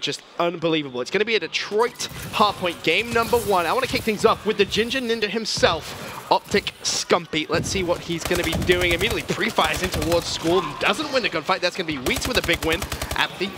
just unbelievable. It's going to be a Detroit Hardpoint game number 1. I want to kick things off with the Ginger Ninja himself, OpTic Scumpy. Let's see what he's going to be doing. Immediately pre-fires in towards School and doesn't win the gunfight. That's going to be Wheats with a big win.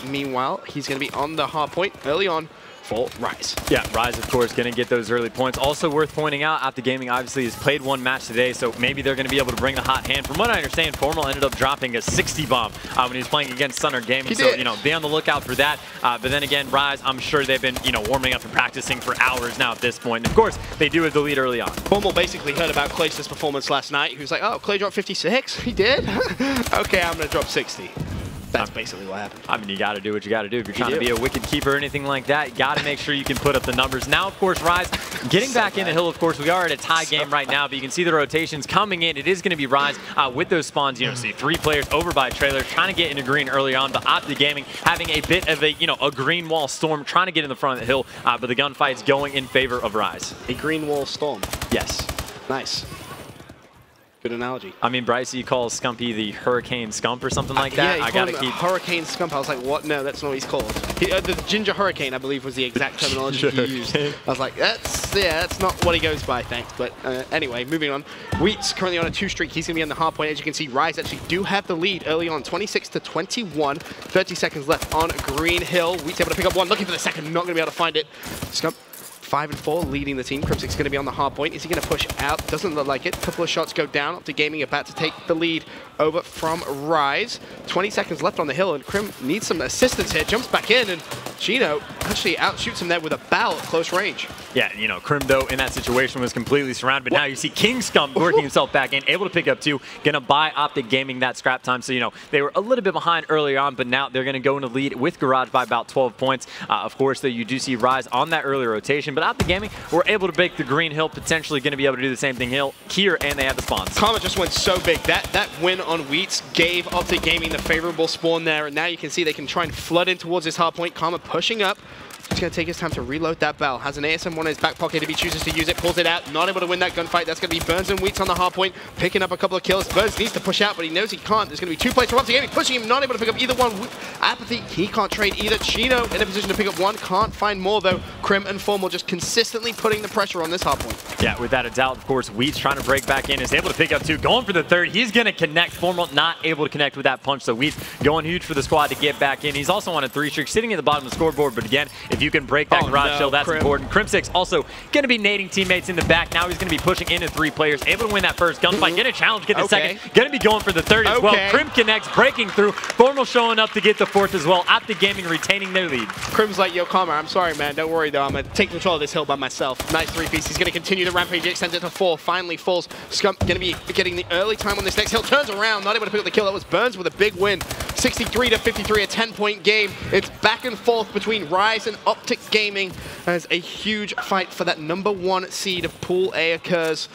Meanwhile, he's going to be on the Hardpoint early on for Rise. Yeah, Rise, of course, going to get those early points. Also worth pointing out, OpTic Gaming obviously has played one match today, so maybe they're going to be able to bring the hot hand. From what I understand, Formal ended up dropping a 60 bomb when he was playing against Sunner Gaming. So, you know, be on the lookout for that. But then again, Rise, I'm sure they've been, you know, warming up and practicing for hours now at this point. And of course, they do have the lead early on. Formal basically heard about Clay's performance last night. He was like, oh, Clay dropped 56? He did? Okay, I'm going to drop 60. That's basically what happened. I mean, you got to do what you got to do. If you're trying to be a wicked keeper or anything like that, you got to make sure you can put up the numbers. Now, of course, Rise getting back in the hill. Of course, we are at a tie game right now, but you can see the rotations coming in. It is going to be Rise with those spawns. You know, see 3 players over by trailers trying to get into green early on, but OpTic Gaming having a bit of a, you know, a green wall storm trying to get in the front of the hill, but the gunfight's going in favor of Rise. A green wall storm. Yes. Nice. Good analogy. I mean, Bryce, you call Scumpy the Hurricane Scump or something like that? Yeah, I gotta keep Hurricane Scump. I was like, what? No, that's not what he's called. The Ginger Hurricane, I believe, was the exact terminology he used. I was like, that's not what he goes by, thanks. But anyway, moving on. Wheats currently on a 2 streak. He's gonna be on the hard point. As you can see, Rise actually do have the lead early on, 26 to 21. 30 seconds left on Green Hill. Wheats able to pick up 1, looking for the second, not gonna be able to find it. Scump 5 and 4, leading the team. Crimsic's going to be on the hard point. Is he going to push out? Doesn't look like it. A couple of shots go down. OpTic Gaming about to take the lead over from Rise. 20 seconds left on the hill, and Crim needs some assistance here. Jumps back in, and Gino actually outshoots him there with a bow at close range. Yeah, you know, Crim, though, in that situation was completely surrounded, but now you see King Scump working himself back in, able to pick up 2, going to buy OpTic Gaming that scrap time. So, you know, they were a little bit behind earlier on, but now they're going to go into lead with Garage by about 12 points. Of course, though, you do see Rise on that early rotation, but OpTic Gaming were able to break the green hill, potentially going to be able to do the same thing here, and they have the spawns. Karma just went so big. That win on Wheats gave OpTic Gaming the favorable spawn there, and now you can see they can try and flood in towards this hard point. Karma pushing up. He's going to take his time to reload that bell. Has an ASM-1 in his back pocket if he chooses to use it. Pulls it out. Not able to win that gunfight. That's going to be Burns and Wheats on the hard point. Picking up a couple of kills. Burns needs to push out, but he knows he can't. There's going to be 2 players from OpTic Gaming pushing him. Not able to pick up either one. Apathy, he can't trade either. Chino in a position to pick up 1. Can't find more, though. Crim and Formal just consistently putting the pressure on this hard point. Yeah, without a doubt, of course, Wheats trying to break back in. Is able to pick up 2. Going for the 3rd. He's going to connect. Formal not able to connect with that punch, so Wheats going huge for the squad to get back in. He's also on a 3 streak, sitting at the bottom of the scoreboard, but again, if you can break that garage shell, that's important. Crimsix also going to be nading teammates in the back. Now he's going to be pushing into 3 players. Able to win that first gunfight. Get a challenge, get the second. Going to be going for the 3rd as well. Crim connects, breaking through. Formal showing up to get the 4th as well. OpTic Gaming retaining their lead. Crim's like, yo, Karma, I'm sorry, man. Don't worry, though. I'm going to take control of this hill by myself. Nice 3-piece. He's going to continue the rampage. He extends it to 4. Finally falls. Scump going to be getting the early time on this next hill. Turns around. Not able to pick up the kill. That was Burns with a big win. 63 to 53, a 10-point game. It's back and forth between Rise and OpTic Gaming as a huge fight for that #1 seed of Pool A occurs.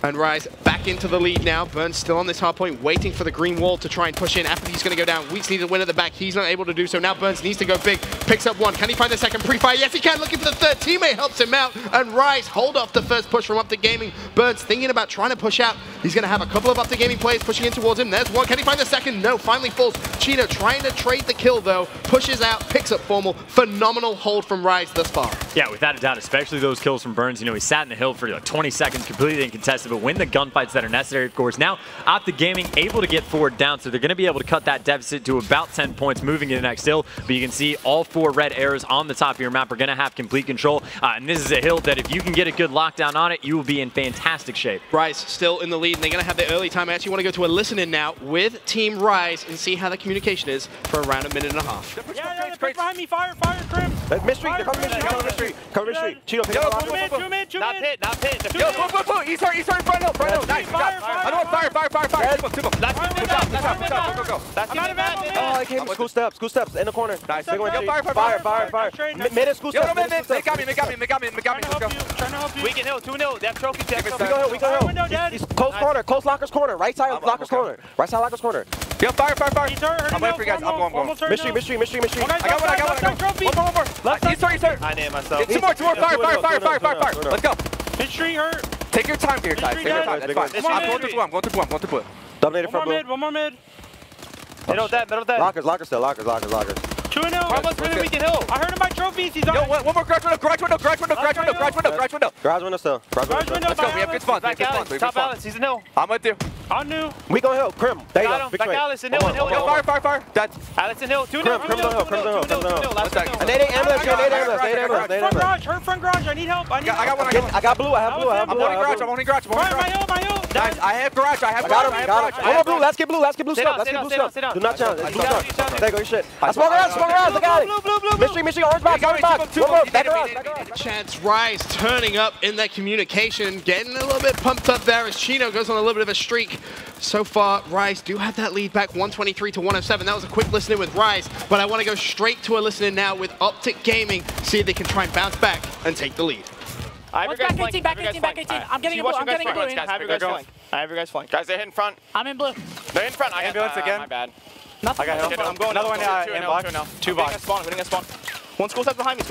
And Rise back into the lead now. Burns still on this hard point, waiting for the green wall to try and push in. Apathy's going to go down. Wheats needs to win at the back. He's not able to do so. Now Burns needs to go big. Picks up 1. Can he find the second pre-fire? Yes, he can. Looking for the 3rd. Teammate helps him out. And Rise hold off the first push from OpTic Gaming. Burns thinking about trying to push out. He's going to have a couple of OpTic Gaming players pushing in towards him. There's 1. Can he find the second? No. Finally falls. Chino trying to trade the kill, though. Pushes out. Picks up Formal. Phenomenal hold from Rise thus far. Yeah, without a doubt, especially those kills from Burns. You know, he sat in the hill for like 20 seconds, completely uncontested, but when the gunfights that are necessary, of course. Now, OpTic Gaming able to get forward down, so they're going to be able to cut that deficit to about 10 points moving to the next hill. But you can see all 4 red arrows on the top of your map are going to have complete control. And this is a hill that if you can get a good lockdown on it, you will be in fantastic shape. Rise still in the lead, and they're going to have the early time. I actually want to go to a listen-in now with Team Rise and see how the communication is for around a minute and a half. Yeah, they're behind me. Fire, Crim. Mystery, they're coming mystery. Come mystery. Chino, pick up. Two mid. Not pit. Yo, go. He's hurt, front hill. Nice. I know, fire. Go. Go. That's him. Oh, I came. School steps. In the corner. Nice. Big one. Fire. Mid and school steps. Mid. They got me. Let's go. We can hill. 2-0. That trophy tag. We go hill. He's close corner. Close locker's corner. Right side locker's corner. Yo, fire. He's hurt. I'm waiting for you guys. I'm going. Mystery. I got one. One more. He's hurt. I named myself. Two more. Fire. Let's go. Mystery hurt. Take your time, That's fine. I'm going to blue. Dominated from blue. One more mid. Middle dead. Lockers still. 2-0. We can hill. I heard him feces. Yo, one more garage window. Garage still. Garage window. Let's go. We have good spawns. Top Alice, he's in hill. I'm with you. On new. We go hill. Crim. There you Got go. him. Big Back trade. Alice in hill. In hill. Fire. That's Alice in hill. Two Crim nil. on hill. Last I hill. need ambulance. Front garage. Her front garage. I need help. I got one. I got blue. I have blue. I'm holding garage. My hill. Nice. I have garage. I got him. One more blue. Let's get blue. Scrub. Do not challenge. There you go. Your shit. I smoke around. I got it. Mission. Orange box. One more. Back garage. Chance Rise turning up in that communication, getting a little bit pumped up there as Chino goes on a little bit of a streak. So far, Rise do have that lead back 123 to 107. That was a quick listen-in with Rise, but I want to go straight to a listen-in now with OpTic Gaming, see if they can try and bounce back and take the lead. Back 18. I'm getting a blue. I have your guys flank. Guys, they're hitting front. I'm in blue. They're in front. I Ambulance again. My bad. Nothing. I got hill. I'm going Another one in box. Two box. I'm winning a spawn. One school steps behind me.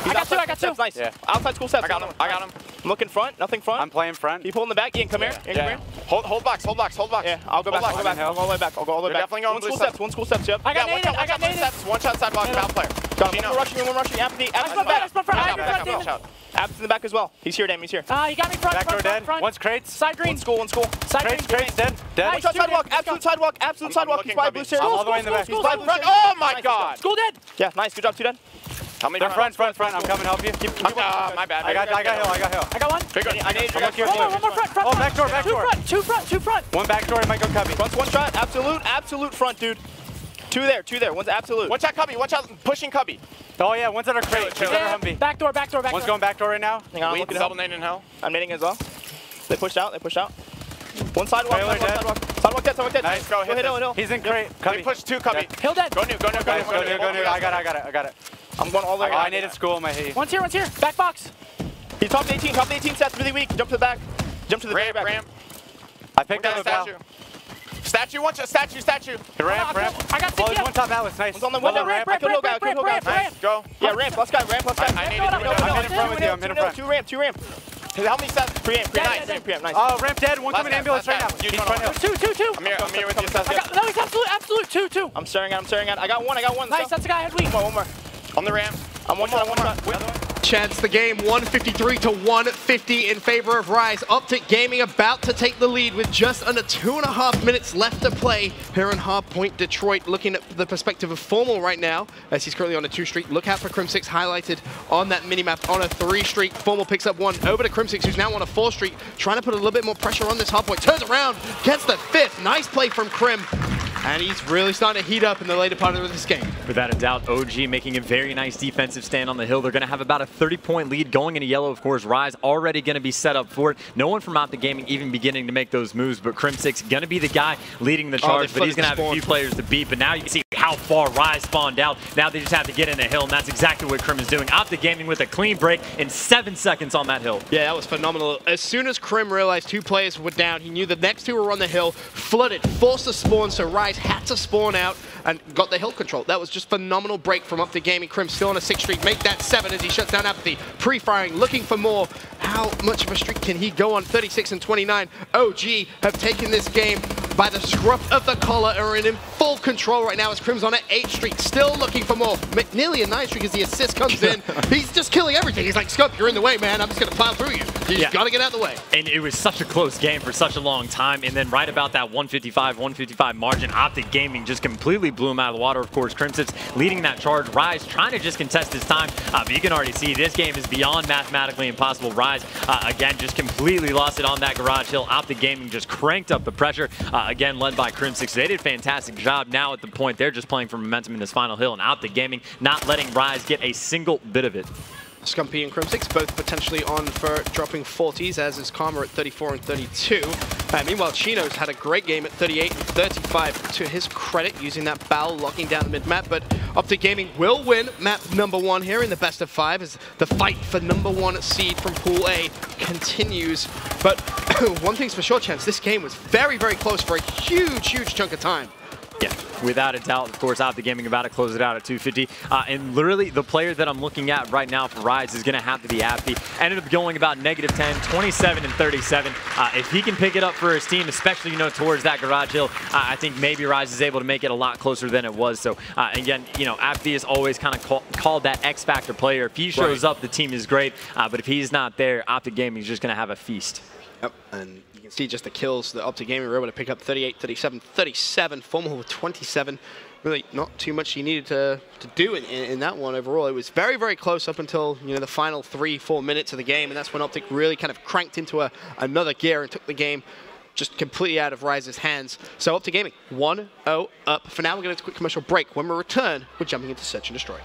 I got two. Nice. Yeah. Outside school steps. I got him. I'm looking front. Nothing front. I'm playing front. You pulling the back. Ian, come here. Ian, come here. Hold box. Yeah, I'll go back. I'll go all the way back. They're definitely going blue steps. One school steps. Yep. I got naded. One shot sidewalk. Foul player. Got him. One rushing. Apathy. Abs in the back as well. He's here, damn. He's here. He got me front. One's crates. Side green. One school. Side green. Crates dead. One shot sidewalk. Absolute sidewalk. He's by blue stairs. I'm all the way in the back. He's by blue stairs. Oh my god. School dead. Yeah, nice. Good job, two dead. How many? They're front. I'm coming to help you. My bad. I got hill. I got one. I need One more front. Oh, back door. Two front. One back door. It might go cubby. Front's one shot. Absolute front, dude. Two there. One's absolute. One shot cubby. One shot pushing cubby. Oh yeah, one's at our crate. One's at our Humvee. Back door. One's going back door right now. Hang on, I'm looking double nading in hell. I'm nading as well. They pushed out. One sidewalk. Sidewalk dead. Nice, go hit hill. He's in crate. They pushed two cubby. Hill dead. Go new. I got it. I'm going all the way. I needed school in my heat. One's here. Back box. He's top 18 stats really weak. Jump to the back. Jump to the Ramp. I picked up a bell. Statue. One shot. Statue. Ramp. I got Oh, there's one top Alice. Nice. One's on the window. Ramp. I killed hill guy. Nice. Go. Yeah, ramp. Let's go. Ramp. I need I'm in front with you. I'm in front. Two ramp. How many stats? Pre-amp. Nice. Oh, ramp dead. One coming ambulance right now. You He's front hill. Two. I'm here with you, Seth. No, he's absolute. Two. I'm staring at. I got one. Nice. That's the guy I had weak. One more. On the ramp. I'm one shot. Chance the game 153 to 150 in favor of Rise. OpTic Gaming about to take the lead with just under 2.5 minutes left to play here in Hardpoint, Detroit. Looking at the perspective of Formal right now, as he's currently on a 2 streak. Look out for Crim6 highlighted on that minimap on a 3 streak. Formal picks up one over to Crim6, who's now on a 4 streak, trying to put a little bit more pressure on this Hardpoint. Turns around, gets the 5th. Nice play from Crim. And he's really starting to heat up in the later part of this game. Without a doubt, OG making a very nice defensive stand on the hill. They're going to have about a 30-point lead going into yellow, of course. Rise already going to be set up for it. No one from OpTic Gaming even beginning to make those moves, but Crim6 going to be the guy leading the charge, but he's going to have a few players to beat. But now you can see how far Rise spawned out. Now they just have to get in the hill, and that's exactly what Crim is doing. OpTic Gaming with a clean break in 7 seconds on that hill. Yeah, that was phenomenal. As soon as Crim realized 2 players were down, he knew the next 2 were on the hill, flooded, forced a spawn, so Rise had to spawn out and got the hill control. That was just phenomenal break from OpTic Gaming. Crim still on a 6 streak, make that 7 as he shuts down Apathy. Pre-firing, looking for more. How much of a streak can he go on? 36 and 29. OG have taken this game by the scruff of the collar and are in full control right now as Crim's on an 8 streak, still looking for more. Nearly a 9 streak as the assist comes in. He's just killing everything. He's like, Scope, you're in the way, man. I'm just going to plow through you. You just got to get out of the way. And it was such a close game for such a long time. And then right about that 155 margin, OpTic Gaming just completely blew him out of the water. Of course, Crim6 leading that charge. Rise trying to just contest his time. But you can already see this game is beyond mathematically impossible. Rise, again, just completely lost it on that garage hill. OpTic Gaming just cranked up the pressure. Again, led by Crim6. They did a fantastic job. Now at the point, they're just playing for momentum in this final hill. And OpTic Gaming not letting Rise get a single bit of it. Scumpy and Crim6 both potentially on for dropping 40s, as is Karma at 34 and 32. Meanwhile, Chino's had a great game at 38 and 35 to his credit, using that bow, locking down the mid-map. But OpTic Gaming will win map number 1 here in the best of 5 as the fight for number 1 seed from Pool A continues. But one thing's for sure, Chance, this game was very, very close for a huge, huge chunk of time. Yeah, without a doubt. Of course, OpTic Gaming about to close it out at 250. And literally, the player that I'm looking at right now for Rise is going to have to be Appy. Ended up going about -10, 27 and 37. If he can pick it up for his team, especially, you know, towards that garage hill, I think maybe Rise is able to make it a lot closer than it was. So, again, you know, Appy is always kind of called that X-Factor player. If he shows up, the team is great. But if he's not there, OpTic Gaming is just going to have a feast. Yep, and you can see just the kills that OpTic Gaming were able to pick up 38, 37, 37. Formal with 27. Really not too much he needed to do in that one overall. It was very, very close up until, you know, the final 3-4 minutes of the game, and that's when OpTic really kind of cranked into another gear and took the game just completely out of Rise's hands. So OpTic Gaming 1-0 up. For now, we're going to take a quick commercial break. When we return, we're jumping into Search and Destroy.